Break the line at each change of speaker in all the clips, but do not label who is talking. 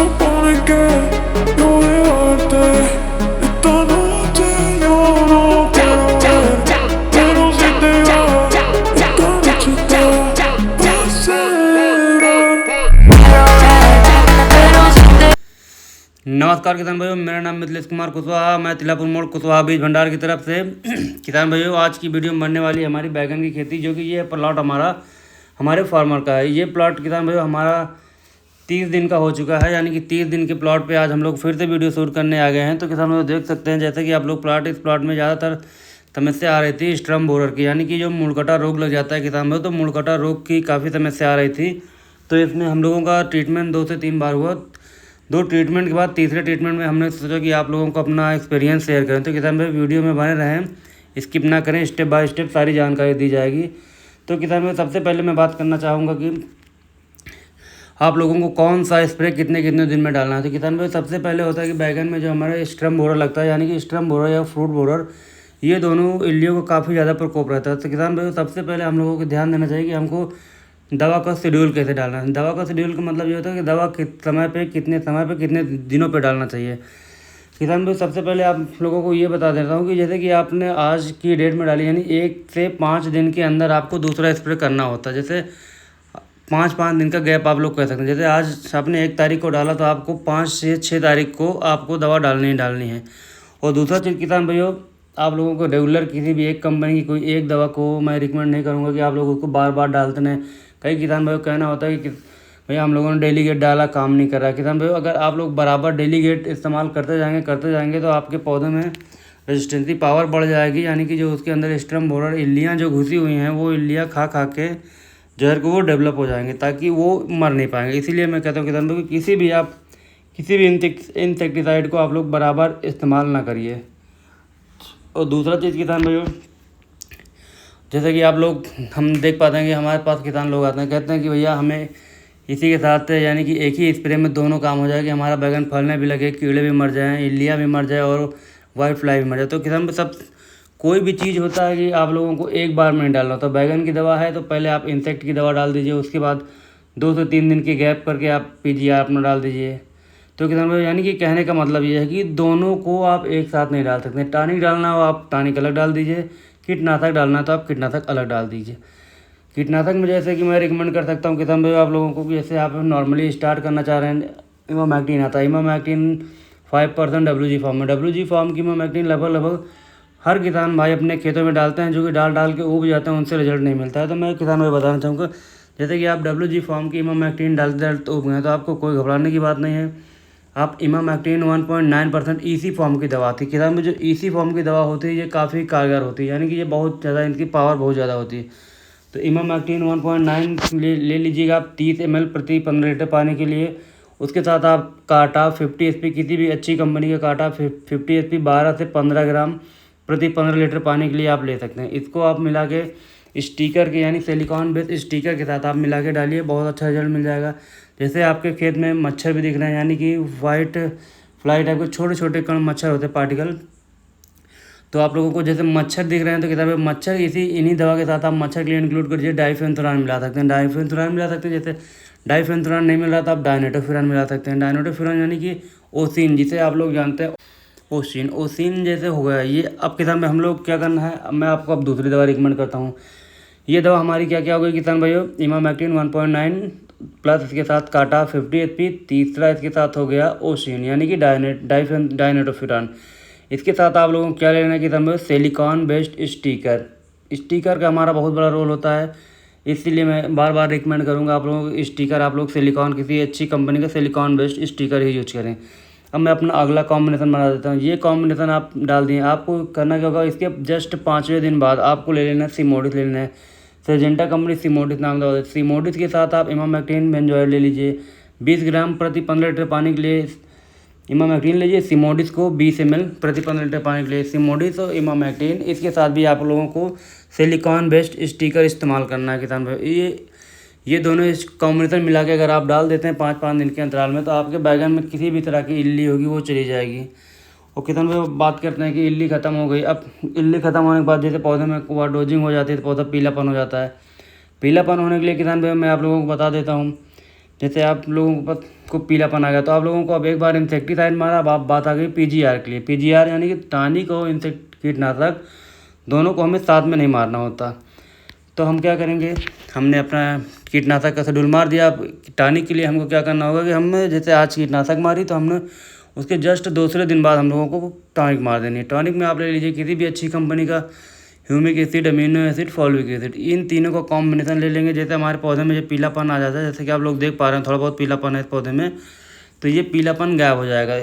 supone que yo llevarte esta noche yo no quiero verte, pero si te vas esta noche te va a celebrar.
नमस्कार किसान भाइयों, मेरा नाम मिथिलेश कुमार कुशवाहा, मैं तिलापुर मोड़ कुशवाहा बीज भंडार की तरफ से। किसान भाइयों, आज की वीडियो में बनने वाली है हमारी बैगन की खेती, जो कि ये प्लॉट हमारे फार्मर का है। ये प्लॉट किसान भाइयों हमारा 30 दिन का हो चुका है, यानी कि 30 दिन के प्लॉट पे आज हम लोग फिर से वीडियो शूट करने आ गए हैं। तो किसान भाइयों देख सकते हैं, जैसे कि आप लोग इस प्लॉट में ज़्यादातर समस्या आ रही थी स्ट्रम बोरर की, यानी कि जो मुड़कटा रोग लग जाता है किसान भाइयों, तो मुड़कटा रोग की काफ़ी समस्या आ रही थी। तो इसमें हम लोगों का ट्रीटमेंट 2 से 3 बार हुआ। 2 ट्रीटमेंट के बाद तीसरे ट्रीटमेंट में हमने सोचा कि आप लोगों को अपना एक्सपीरियंस शेयर करें। तो किसान भाई वीडियो में बने रहें, स्किप ना करें, स्टेप बाय स्टेप सारी जानकारी दी जाएगी। तो किसान भाई सबसे पहले मैं बात करना चाहूँगा कि आप लोगों को कौन सा स्प्रे कितने कितने दिन में डालना है। तो किसान भाई सबसे पहले होता है कि बैगन में जो हमारा स्ट्रम बोरर लगता है, यानी कि स्ट्रम बोरर या फ्रूट बोरर, ये दोनों इल्लियों को काफ़ी ज़्यादा प्रकोप रहता है। तो किसान भाई सबसे पहले हम लोगों को ध्यान देना चाहिए कि हमको दवा का शेड्यूल कैसे डालना है। दवा का शेड्यूल का मतलब ये होता है कि दवा समय पे कितने दिनों पे डालना चाहिए। किसान भाई सबसे पहले आप लोगों को ये बता देता हूँ कि जैसे कि आपने आज की डेट में डाली, यानी 1 से 5 दिन के अंदर आपको दूसरा स्प्रे करना होता है। जैसे 5 दिन का गैप आप लोग कह सकते हैं। जैसे आज आपने 1 तारीख को डाला तो आपको 5 से 6 तारीख को आपको दवा डालनी है। और दूसरा चीज़ किसान भाइयों, आप लोगों को रेगुलर किसी भी एक कंपनी की कोई एक दवा को मैं रिकमेंड नहीं करूँगा कि आप लोगों को बार बार डालते रहें। कई किसान भाइयों कहना होता है कि भैया हम लोगों ने डेली गेट डाला, काम नहीं कर रहा। किसान भाइयों अगर आप लोग बराबर डेली गेट इस्तेमाल करते जाएंगे तो आपके पौधे में रेजिस्टेंसी पावर बढ़ जाएगी, यानी कि जो उसके अंदर स्ट्रम बोरर इल्लियाँ जो घुसी हुई हैं वो इल्लियाँ खा के जहर को वो डेवलप हो जाएंगे, ताकि वो मर नहीं पाएंगे। इसीलिए मैं कहता हूँ किसान भाइयों कि किसी भी इंसेक्टिसाइड को आप लोग बराबर इस्तेमाल ना करिए। और दूसरा चीज़ किसान भाइयों, जैसे कि हम देख पाते हैं कि हमारे पास किसान लोग आते हैं, कहते हैं कि भैया हमें इसी के साथ यानी कि एक ही स्प्रे में दोनों काम हो जाए, कि हमारा बैगन फलने भी लगे, कीड़े भी मर जाएं, इल्लियाँ भी मर जाए और वाइट फ्लाई भी मर जाए। तो किसान कोई भी चीज़ होता है कि आप लोगों को एक बार में नहीं डालना। तो बैगन की दवा है तो पहले आप इंसेक्ट की दवा डाल दीजिए, उसके बाद 2 से 3 दिन की गैप करके आप PGR अपना डाल दीजिए। तो किसान भाई यानी कि कहने का मतलब ये है कि दोनों को आप एक साथ नहीं डाल सकते। टॉनिक डालना हो आप टॉनिक अलग डाल दीजिए, कीटनाशक डालना तो आप कीटनाशक अलग डाल दीजिए। कीटनाशक में जैसे कि मैं रिकमेंड कर सकता हूँ किसान भाई आप लोगों को कि जैसे आप नॉर्मली स्टार्ट करना चाह रहे हैं, इमामैक्टिन आता है। इमामैक्टिन 5% WG फॉर्म में, WG फॉर्म की इमामैक्टिन लगभग हर किसान भाई अपने खेतों में डालते हैं, जो कि डाल के उब जाते हैं, उनसे रिजल्ट नहीं मिलता है। तो मैं किसान भाई बताना चाहूँगा, जैसे कि आप WG फॉर्म की इमामैक्टिन डालते उब गए तो आपको कोई घबराने की बात नहीं है। आप इमामैक्टिन 1.9% EC फॉर्म की दवा थी। किसान में जो EC फॉर्म की दवा होती है ये काफ़ी कारगर होती है, यानी कि ये बहुत ज़्यादा, इनकी पावर बहुत ज़्यादा होती है। तो इमामैक्टिन 1.9 ले लीजिएगा आप 30 ml प्रति 15 लीटर पानी के लिए। उसके साथ आप काटा 50 SP, किसी भी अच्छी कंपनी का काटा 50 SP 12 से 15 ग्राम प्रति 15 लीटर पानी के लिए आप ले सकते हैं। इसको आप मिला के स्टिकर के, यानी सिलिकॉन बेस्ड स्टिकर के साथ आप मिला के डालिए, बहुत अच्छा रिजल्ट मिल जाएगा। जैसे आपके खेत में मच्छर भी दिख रहे हैं, यानी कि वाइट फ्लाई टाइप के छोटे छोटे कण मच्छर होते हैं, पार्टिकल, तो आप लोगों को जैसे मच्छर दिख रहे हैं तो किताब में मच्छर इन्हीं दवा के साथ आप मच्छर के लिए इंक्लूड करिए। डाइफेंथुरान मिला सकते हैं, जैसे डाइफेंथुरान नहीं मिल रहा तो आप डायनेटोफिरान मिला सकते हैं। डायनेटोफिरान यानी कि ओसिन, जिसे आप लोग जानते हैं ओसिन जैसे हो गया ये। अब किसान में हम लोग क्या करना है, अब मैं आपको अब दूसरी दवा रिकमेंड करता हूँ। ये दवा हमारी क्या क्या हो गई किसान भाइयों, इमामैक्टिन 1.9 प्लस इसके साथ काटा 50 SP, तीसरा इसके साथ हो गया ओसिन, यानी कि डायनेटोफिरान। इसके साथ आप लोगों को क्या लेना है किसान भाइयों, सिलिकॉन बेस्ड स्टिकर का हमारा बहुत बड़ा रोल होता है, इसीलिए मैं बार बार रिकमेंड करूँगा आप लोगों को स्टिकर, आप लोग सिलिकॉन किसी अच्छी कंपनी का सिलिकॉन बेस्ड स्टिकर ही यूज करें। अब मैं अपना अगला कॉम्बिनेशन बना देता हूँ। ये कॉम्बिनेशन आप डाल दिए, आपको करना क्या होगा, इसके जस्ट 5वें दिन बाद आपको ले लेना है सिमोडिस ले लेना है। सिजेंटा कंपनी सिमोडिस नाम दवा देती है। सिमोडिस के साथ आप इमामैक्टिन बेंजोएट ले लीजिए 20 ग्राम प्रति 15 लीटर पानी के लिए। इमामैक्टिन लीजिए, सिमोडिस को 20 ml प्रति 15 लीटर पानी के लिए, सिमोडिस और इमामैक्टिन। इसके साथ भी आप लोगों को सिलिकॉन बेस्ड स्टिकर इस्तेमाल करना है किसान भाई। ये दोनों इस कॉम्बिनेशन मिला के अगर आप डाल देते हैं 5-5 दिन के अंतराल में, तो आपके बैगन में किसी भी तरह की इल्ली होगी वो चली जाएगी। और किसान भाई बात करते हैं कि इल्ली ख़त्म हो गई। अब इल्ली ख़त्म होने के बाद जैसे पौधे में ओवरडोजिंग हो जाती है तो पौधा पीलापन हो जाता है। पीलापन होने के लिए किसान भाई मैं आप लोगों को बता देता हूँ, जैसे आप लोगों को पीलापन आ गया तो आप लोगों को अब एक बार इंसेक्टिसाइड मारा, अब आप बात आ गई पीजीआर के लिए। पीजीआर यानी कि टॉनिक और कीटनाशक दोनों को हमें साथ में नहीं मारना होता। तो हम क्या करेंगे, हमने अपना कीटनाशक का शेड्यूल मार दिया। अब टॉनिक के लिए हमको क्या करना होगा कि हमने जैसे आज कीटनाशक मारी तो हमने उसके जस्ट दूसरे दिन बाद हम लोगों को टॉनिक मार देनी है। टॉनिक में आप ले लीजिए किसी भी अच्छी कंपनी का humic acid, amino acid, folic acid, इन तीनों का कॉम्बिनेशन ले लेंगे। जैसे हमारे पौधे में जो पीलापन आ जाता है, जैसे कि आप लोग देख पा रहे हैं थोड़ा बहुत पीलापन है इस पौधे में, तो ये पीलापन गायब हो जाएगा।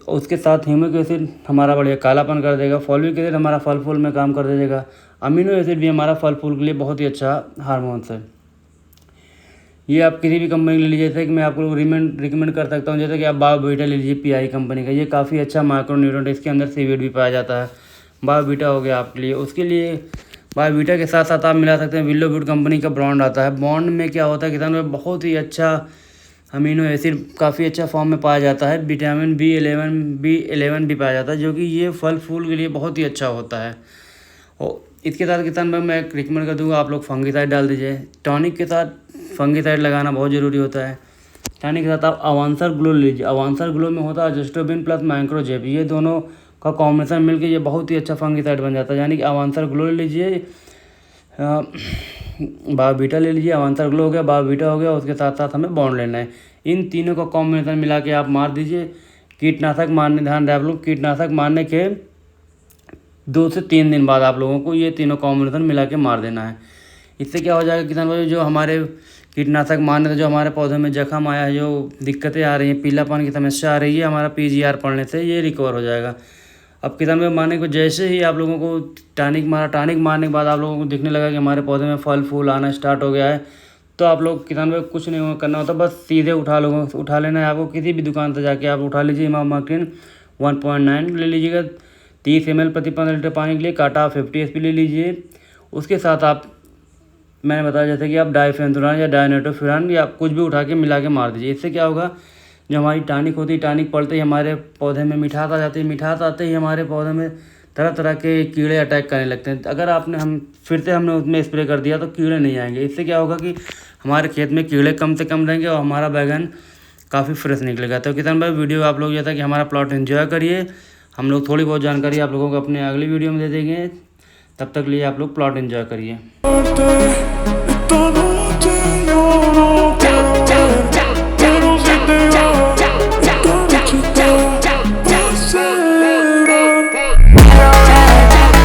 उसके साथ ह्यूमिक एसिड हमारा बढ़िया कालापन कर देगा, फॉलिक एसिड हमारा फल फूल में काम कर देगा, अमीनो एसिड भी हमारा फल फूल के लिए बहुत ही अच्छा हार्मोन्स है। ये आप किसी भी कंपनी ले लीजिए, जैसे कि मैं आपको रिकमेंड कर सकता हूँ, जैसे कि आप बायोवीटा ले लीजिए पीआई कंपनी का, ये काफ़ी अच्छा माइक्रोन्यूट्रिएंट, इसके अंदर सीवीड भी पाया जाता है। बायोवीटा हो गया आपके लिए। उसके लिए बायोवीटा के साथ साथ आप मिला सकते हैं विलोवुड कंपनी का बॉन्ड आता है। बॉन्ड में क्या होता है किसान में बहुत ही अच्छा अमीनो एसिड काफ़ी अच्छा फॉर्म में पाया जाता है। विटामिन B11 भी पाया जाता है, जो कि ये फल फूल के लिए बहुत ही अच्छा होता है। और इसके साथ किसान भाई मैं रिकमेंड कर दूंगा आप लोग फंगिसाइड डाल दीजिए। टॉनिक के साथ फंगिसाइड लगाना बहुत ज़रूरी होता है। टॉनिक के साथ आप अवांसर ग्लो लीजिए। अवांसर ग्लो में होता है जस्टोबिन प्लस माइक्रोजेब, ये दोनों का कॉम्बिनेशन मिलकर ये बहुत ही अच्छा फंगिसाइड बन जाता है। यानी कि अवांसर ग्लो ले लीजिए, बायोवीटा ले लीजिए, अवांसर ग्लो हो गया, बायोवीटा हो गया, उसके साथ साथ हमें बॉन्ड लेना है। इन तीनों का कॉम्बिनेशन मिला के आप मार दीजिए। कीटनाशक मारने, ध्यान रहे आप लोग, कीटनाशक मारने के 2 से 3 दिन बाद आप लोगों को ये तीनों कॉम्बिनेशन मिला के मार देना है। इससे क्या हो जाएगा किसान भाई, जो हमारे कीटनाशक मारने से जो हमारे पौधे में जख्म आया है, जो दिक्कतें आ रही हैं, पीलापन की समस्या आ रही है, हमारा पीजीआर पड़ने से ये रिकवर हो जाएगा। अब किसान भाई मारने को जैसे ही आप लोगों को टॉनिक मारा, टॉनिक मारने के बाद आप लोगों को दिखने लगा कि हमारे पौधे में फल फूल आना स्टार्ट हो गया है, तो आप लोग किसान भाई कुछ नहीं करना होता, बस सीधे उठा लेना है आपको। किसी भी दुकान से जाके आप उठा लीजिए इमामाक्टिन 1.9 ले लीजिएगा 30 ml प्रति 15 लीटर पानी के लिए। काटा 50 SP ले लीजिए। उसके साथ आप, मैंने बताया जैसे कि आप डाइफेंथुरान या डायनेटोफिरान या कुछ भी उठा के मिला के मार दीजिए। इससे क्या होगा, जो हमारी टॉनिक होती है, टॉनिक पड़ते ही हमारे पौधे में मिठास आ जाती है, मिठास आते ही हमारे पौधे में तरह तरह के कीड़े अटैक करने लगते हैं। अगर हमने उसमें स्प्रे कर दिया तो कीड़े नहीं आएंगे। इससे क्या होगा कि हमारे खेत में कीड़े कम से कम रहेंगे और हमारा बैगन काफ़ी फ्रेश निकलेगा। तो किसान भाई वीडियो आप लोग जैसा कि हमारा प्लॉट एंजॉय करिए। हम लोग थोड़ी बहुत जानकारी आप लोगों को अपने अगली वीडियो में दे देंगे। तब तक लिए आप लोग प्लॉट एंजॉय करिए।
Esta noche yo no quiero ver, pero si te vas, esta noche te va a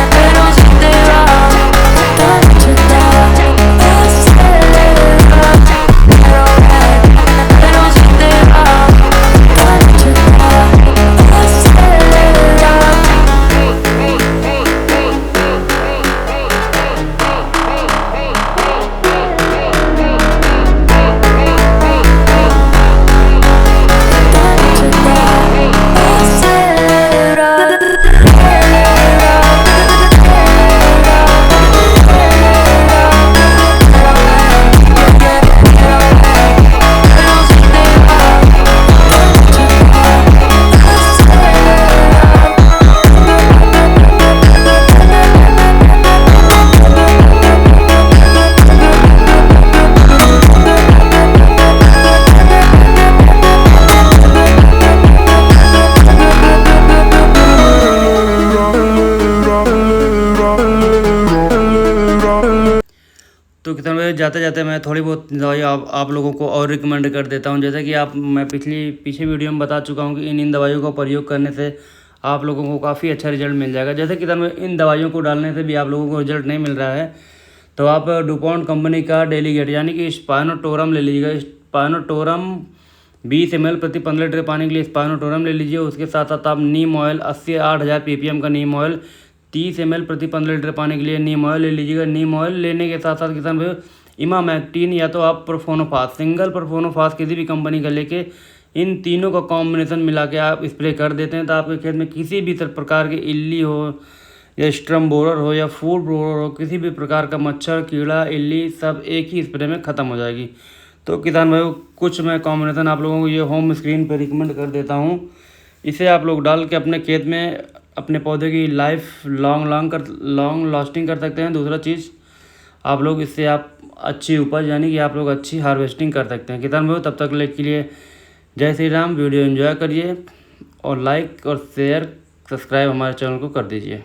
acelerar.
Pero si te vas, esta noche te va a acelerar. Pero si te vas, esta noche te va a acelerar.
तो किसान भाई जाते जाते मैं थोड़ी बहुत दवाई आप लोगों को और रिकमेंड कर देता हूं। जैसे कि मैं पीछे वीडियो में बता चुका हूं कि इन दवाइयों का प्रयोग करने से आप लोगों को काफ़ी अच्छा रिजल्ट मिल जाएगा। जैसे किसान भाई इन दवाइयों को डालने से भी आप लोगों को रिजल्ट नहीं मिल रहा है, तो आप डुपॉन्ट कंपनी का डेलीगेट यानी कि स्पाइनोटोरम ले लीजिएगा। स्पाइनोटोरम 20 ml प्रति 15 लीटर पानी के लिए स्पाइनोटोरम ले लीजिए। उसके साथ साथ आप नीम ऑयल 80 से 8000 ppm का नीम ऑयल 30 ml प्रति 15 लीटर पानी के लिए नीम ऑयल ले लीजिएगा। नीम ऑयल लेने के साथ साथ किसान भाई इमामैक्टिन या तो आप प्रोफोनोफास, सिंगल प्रोफोनोफास किसी भी कंपनी का लेके इन तीनों का कॉम्बिनेशन मिला के आप स्प्रे कर देते हैं, तो आपके खेत में किसी भी प्रकार की इल्ली हो या स्ट्रम बोरर हो या फूड बोरर हो, किसी भी प्रकार का मच्छर, कीड़ा, इल्ली सब एक ही स्प्रे में ख़त्म हो जाएगी। तो किसान भाइयों कुछ मैं कॉम्बिनेशन आप लोगों को ये होम स्क्रीन पर रिकमेंड कर देता हूँ। इसे आप लोग डाल के अपने खेत में अपने पौधे की लाइफ लॉन्ग लास्टिंग कर सकते हैं। दूसरा चीज़ आप लोग इससे आप अच्छी उपज यानी कि आप लोग अच्छी हार्वेस्टिंग कर सकते हैं। किसान भाइयों तब तक के लिए जय श्री राम। वीडियो एंजॉय करिए और लाइक और शेयर सब्सक्राइब हमारे चैनल को कर दीजिए।